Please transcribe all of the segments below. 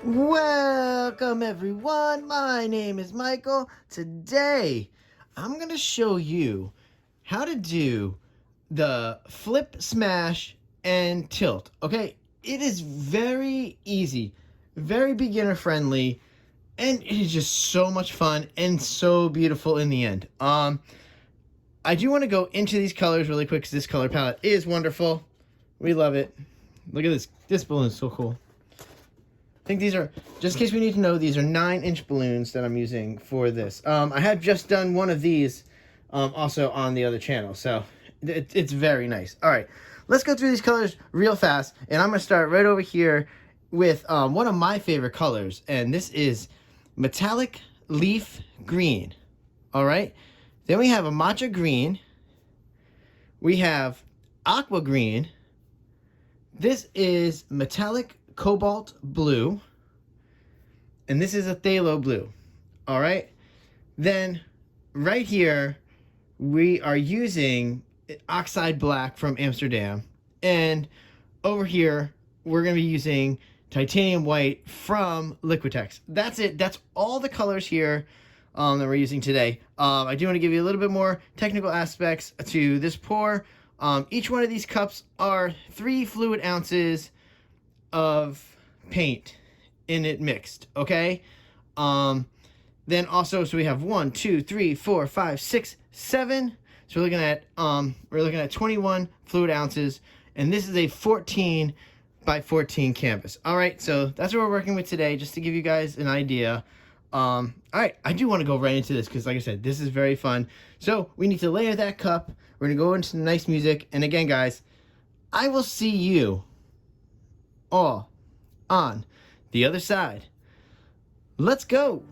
Welcome everyone, my name is Michael. Today, I'm going to show you how to do the flip, smash, and tilt, okay? It is very easy, very beginner friendly, and it is just so much fun and so beautiful in the end. I do want to go into these colors really quick because this color palette is wonderful. We love it. Look at this. This balloon is so cool. I think these are, just in case we need to know, these are 9-inch balloons that I'm using for this. I had just done one of these also on the other channel, so it's very nice. All right, let's go through these colors real fast, and I'm going to start right over here with one of my favorite colors, and this is metallic leaf green. All right, then we have a matcha green. We have aqua green. This is metallic cobalt blue, and this is a phthalo blue. All right, then right here we are using oxide black from Amsterdam, and over here we're going to be using titanium white from Liquitex. That's it. That's all the colors here that we're using today. I do want to give you a little bit more technical aspects to this pour. Each one of these cups are 3 fluid ounces of paint in it mixed, okay? Then also, so we have 1, 2, 3, 4, 5, 6, 7. So we're looking at 21 fluid ounces, and this is a 14 by 14 canvas. All right, so that's what we're working with today, just to give you guys an idea. All right, I do want to go right into this because, like I said, this is very fun. So we need to layer that cup. We're gonna go into some nice music, and again, guys, I will see you all on the other side. Let's go.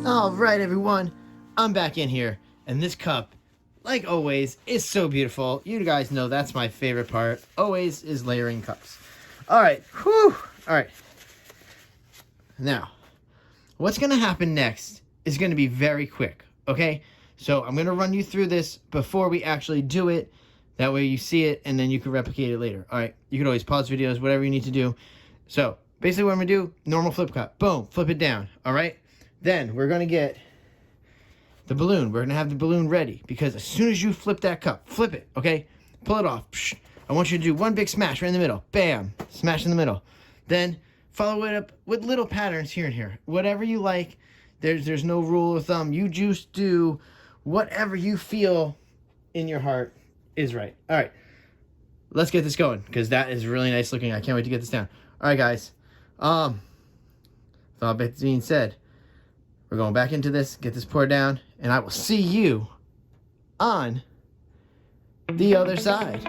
All right, everyone, I'm back in here, and this cup, like always, is so beautiful. You guys know that's my favorite part, always, is layering cups. All right, whew, all right. Now, what's going to happen next is going to be very quick, okay? So I'm going to run you through this before we actually do it. That way you see it, and then you can replicate it later. All right, you can always pause videos, whatever you need to do. So basically what I'm going to do, normal flip cup, boom, flip it down, all right? Then we're going to get the balloon. We're going to have the balloon ready because as soon as you flip that cup, flip it, okay? Pull it off. I want you to do one big smash right in the middle. Bam. Smash in the middle. Then follow it up with little patterns here and here. Whatever you like. There's no rule of thumb. You just do whatever you feel in your heart is right. All right. Let's get this going because that is really nice looking. I can't wait to get this down. All right, guys. With all that being said, we're going back into this, get this poured down, and I will see you on the other side.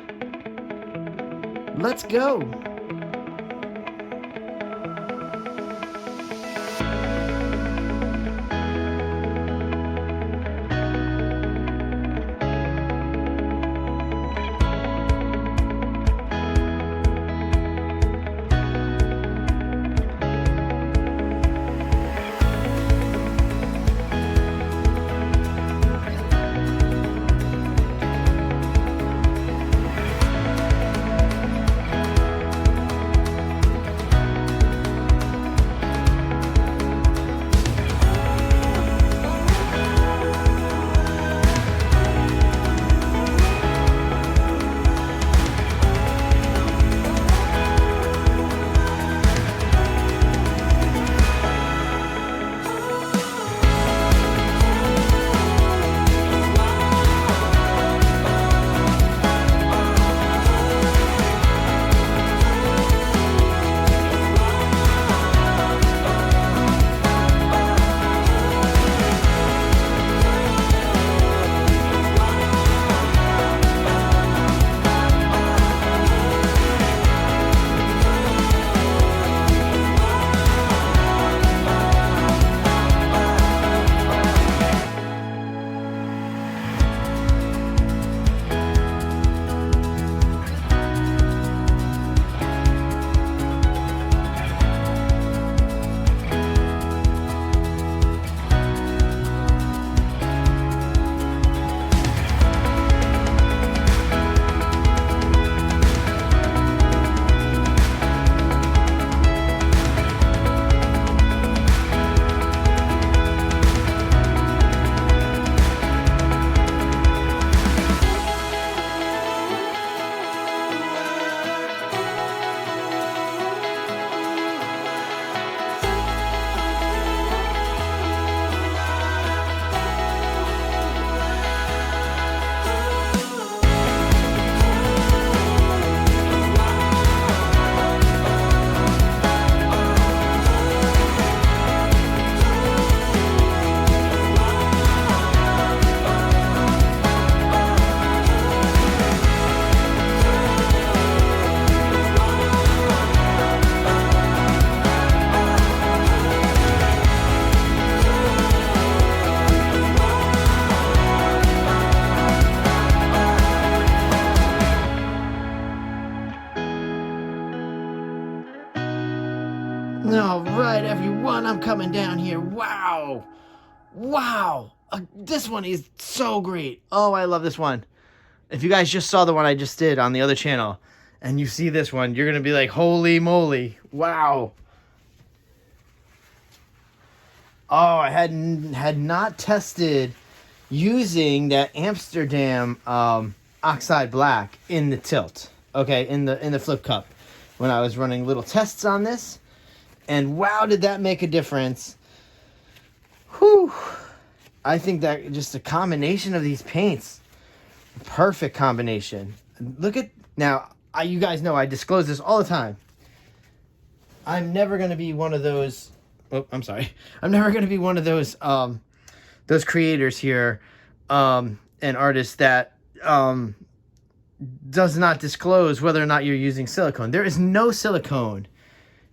Let's go. All right, everyone, I'm coming down here. Wow. Wow. This one is so great. Oh, I love this one. If you guys just saw the one I just did on the other channel and you see this one, you're going to be like, holy moly. Wow. Oh, I had not tested using that Amsterdam oxide black in the tilt. Okay, in the flip cup when I was running little tests on this. And wow, did that make a difference. Whew. I think that just a combination of these paints, perfect combination. Look at, now, you guys know I disclose this all the time. I'm never going to be one of those, oh, I'm sorry. I'm never going to be one of those creators here and artists that does not disclose whether or not you're using silicone. There is no silicone.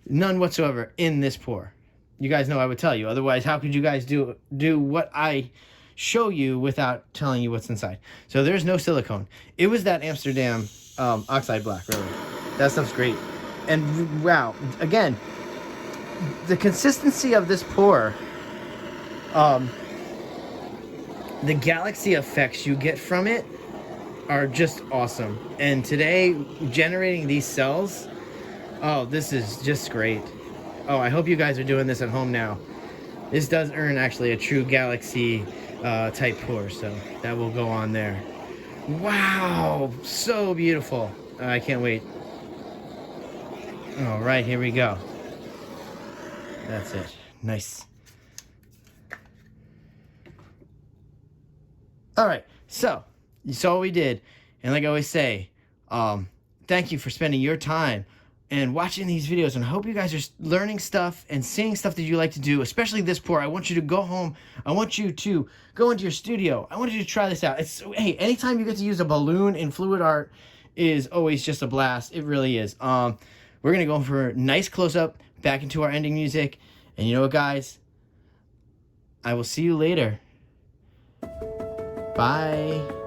None whatsoever in this pour. You guys know I would tell you. Otherwise, how could you guys do what I show you without telling you what's inside? So there's no silicone. It was that Amsterdam oxide black, really. That stuff's great. And wow, again, the consistency of this pour, the galaxy effects you get from it are just awesome. And today, generating these cells, oh, this is just great. Oh, I hope you guys are doing this at home now. This does earn actually a true galaxy type pour, so that will go on there. Wow, so beautiful. I can't wait. All right, here we go. That's it. Nice. All right, so you saw what we did. And like I always say, thank you for spending your time and watching these videos, and I hope you guys are learning stuff and seeing stuff that you like to do, especially this pour. I want you to go home. I want you to go into your studio. I want you to try this out. Hey, anytime you get to use a balloon in fluid art is always just a blast. It really is. We're going to go for a nice close-up back into our ending music. And you know what, guys? I will see you later. Bye.